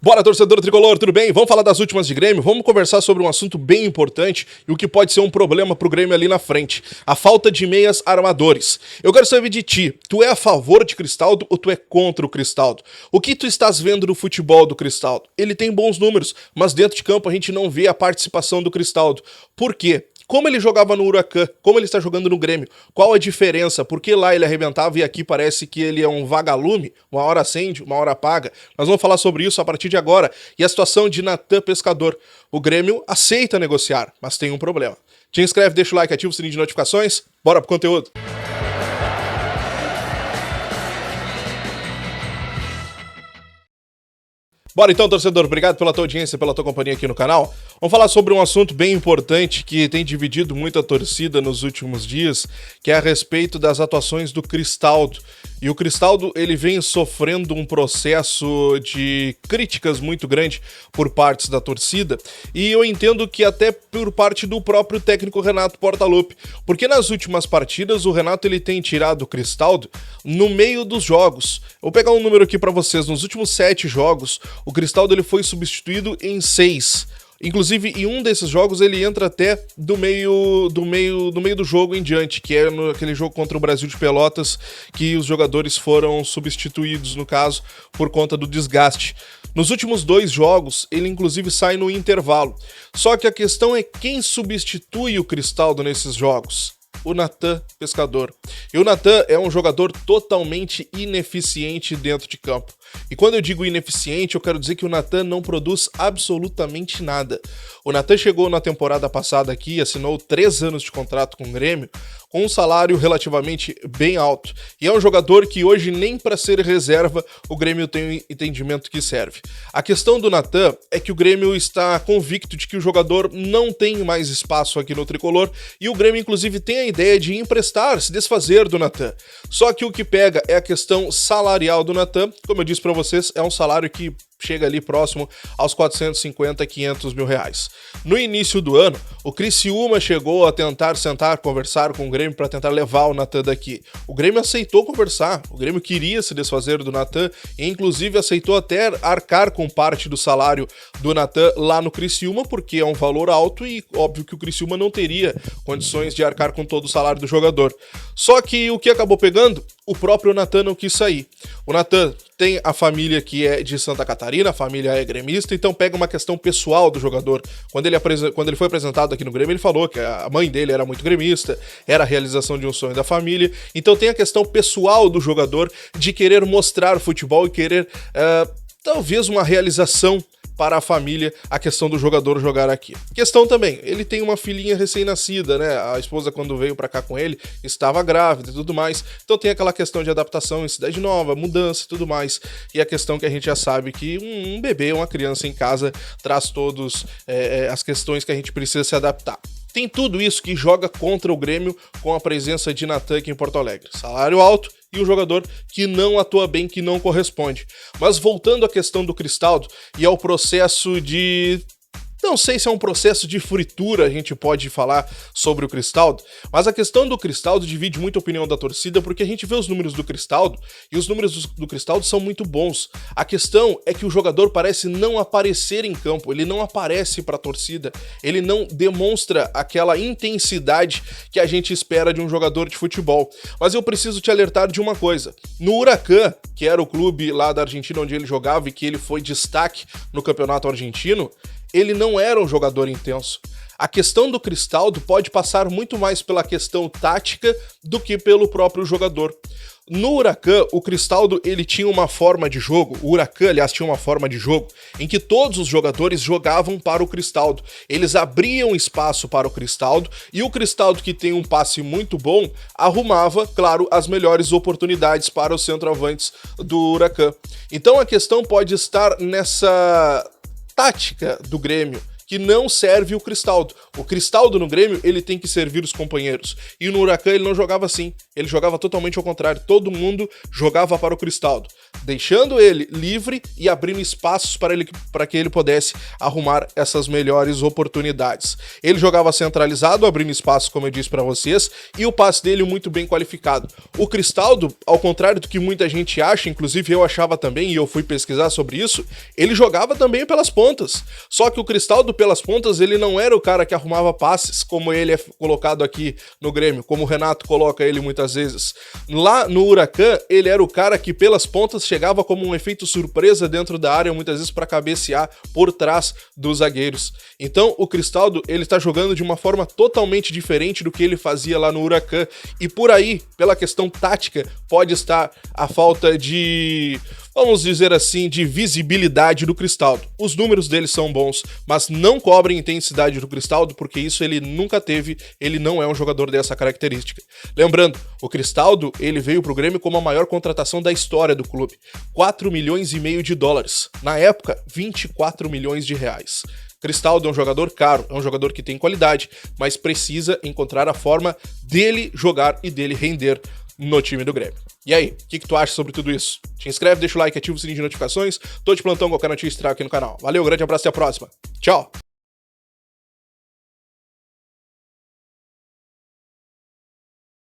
Bora, torcedor tricolor, tudo bem? Vamos falar das últimas de Grêmio? Vamos conversar sobre um assunto bem importante e o que pode ser um problema pro Grêmio ali na frente. A falta de meias armadores. Eu quero saber de ti, tu é a favor de Cristaldo ou tu é contra o Cristaldo? O que tu estás vendo do futebol do Cristaldo? Ele tem bons números, mas dentro de campo a gente não vê a participação do Cristaldo. Por quê? Como ele jogava no Huracan, como ele está jogando no Grêmio, qual a diferença? Por que lá ele arrebentava e aqui parece que ele é um vagalume, uma hora acende, uma hora apaga? Nós vamos falar sobre isso a partir de agora. E a situação de Natan Pescador. O Grêmio aceita negociar, mas tem um problema. Te inscreve, deixa o like, ativa o sininho de notificações, bora pro conteúdo. Bora então, torcedor, obrigado pela tua audiência, pela tua companhia aqui no canal. Vamos falar sobre um assunto bem importante que tem dividido muito a torcida nos últimos dias, que é a respeito das atuações do Cristaldo. E o Cristaldo, ele vem sofrendo um processo de críticas muito grande por partes da torcida, e eu entendo que até por parte do próprio técnico Renato Portaluppi, porque nas últimas partidas o Renato ele tem tirado o Cristaldo no meio dos jogos. Vou pegar um número aqui para vocês, nos últimos 7 jogos, o Cristaldo ele foi substituído em 6. Inclusive, em um desses jogos, ele entra até do meio do jogo em diante, que é naquele jogo contra o Brasil de Pelotas, que os jogadores foram substituídos, no caso, por conta do desgaste. Nos últimos 2 jogos, ele inclusive sai no intervalo. Só que a questão é quem substitui o Cristaldo nesses jogos. O Natan Pescador. E o Natan é um jogador totalmente ineficiente dentro de campo. E quando eu digo ineficiente, eu quero dizer que o Natan não produz absolutamente nada. O Natan chegou na temporada passada aqui, assinou 3 anos de contrato com o Grêmio, com um salário relativamente bem alto. E é um jogador que hoje nem para ser reserva o Grêmio tem o entendimento que serve. A questão do Natan é que o Grêmio está convicto de que o jogador não tem mais espaço aqui no tricolor e o Grêmio inclusive tem a ideia de emprestar, se desfazer do Natan. Só que o que pega é a questão salarial do Natan. Como eu disse para vocês, é um salário que chega ali próximo aos 450, 500 mil reais. No início do ano, o Criciúma chegou a tentar sentar, conversar com o Grêmio para tentar levar o Natan daqui. O Grêmio aceitou conversar, o Grêmio queria se desfazer do Natan e inclusive aceitou até arcar com parte do salário do Natan lá no Criciúma, porque é um valor alto e óbvio que o Criciúma não teria condições de arcar com todo o salário do jogador. Só que o que acabou pegando? O próprio Natan não quis sair. O Natan tem a família que é de Santa Catarina, a família é gremista, então pega uma questão pessoal do jogador. Quando ele foi apresentado aqui no Grêmio, ele falou que a mãe dele era muito gremista, era a realização de um sonho da família. Então tem a questão pessoal do jogador de querer mostrar futebol e querer, talvez, uma realização para a família, a questão do jogador jogar aqui. Questão também, ele tem uma filhinha recém-nascida, né? A esposa, quando veio para cá com ele, estava grávida e tudo mais. Então tem aquela questão de adaptação em cidade nova, mudança e tudo mais. E a questão que a gente já sabe que um bebê, uma criança em casa, traz todas as questões que a gente precisa se adaptar. Tem tudo isso que joga contra o Grêmio com a presença de Natan aqui em Porto Alegre. Salário alto e um jogador que não atua bem, que não corresponde. Mas voltando à questão do Cristaldo e ao processo de... Não sei se é um processo de fritura, a gente pode falar sobre o Cristaldo, mas a questão do Cristaldo divide muito a opinião da torcida, porque a gente vê os números do Cristaldo, e os números do Cristaldo são muito bons. A questão é que o jogador parece não aparecer em campo, ele não aparece para a torcida, ele não demonstra aquela intensidade que a gente espera de um jogador de futebol. Mas eu preciso te alertar de uma coisa, no Huracan, que era o clube lá da Argentina onde ele jogava e que ele foi destaque no campeonato argentino, ele não era um jogador intenso. A questão do Cristaldo pode passar muito mais pela questão tática do que pelo próprio jogador. No Huracan, o Cristaldo ele tinha uma forma de jogo, o Huracan, aliás, tinha uma forma de jogo em que todos os jogadores jogavam para o Cristaldo. Eles abriam espaço para o Cristaldo e o Cristaldo, que tem um passe muito bom, arrumava, claro, as melhores oportunidades para os centroavantes do Huracan. Então a questão pode estar nessa tática do Grêmio, que não serve o Cristaldo. O Cristaldo no Grêmio, ele tem que servir os companheiros. E no Huracan ele não jogava assim. Ele jogava totalmente ao contrário. Todo mundo jogava para o Cristaldo, deixando ele livre e abrindo espaços para que ele pudesse arrumar essas melhores oportunidades. Ele jogava centralizado, abrindo espaço, como eu disse para vocês, e o passe dele muito bem qualificado. O Cristaldo, ao contrário do que muita gente acha, inclusive eu achava também, e eu fui pesquisar sobre isso, ele jogava também pelas pontas. Só que o Cristaldo pelas pontas, ele não era o cara que arrumava passes, como ele é colocado aqui no Grêmio, como o Renato coloca ele muitas vezes. Lá no Huracan, ele era o cara que pelas pontas chegava como um efeito surpresa dentro da área, muitas vezes para cabecear por trás dos zagueiros. Então o Cristaldo, ele tá jogando de uma forma totalmente diferente do que ele fazia lá no Huracan, e por aí, pela questão tática, pode estar a falta de, vamos dizer assim, de visibilidade do Cristaldo. Os números dele são bons, mas não cobrem intensidade do Cristaldo, porque isso ele nunca teve, ele não é um jogador dessa característica. Lembrando, o Cristaldo, ele veio pro Grêmio como a maior contratação da história do clube, 4,5 milhões de dólares. Na época, 24 milhões de reais. Cristaldo é um jogador caro, é um jogador que tem qualidade, mas precisa encontrar a forma dele jogar e dele render no time do Grêmio. E aí, o que tu acha sobre tudo isso? Te inscreve, deixa o like, ativa o sininho de notificações. Tô de plantão, qualquer notícia trago aqui no canal. Valeu, grande abraço e até a próxima. Tchau!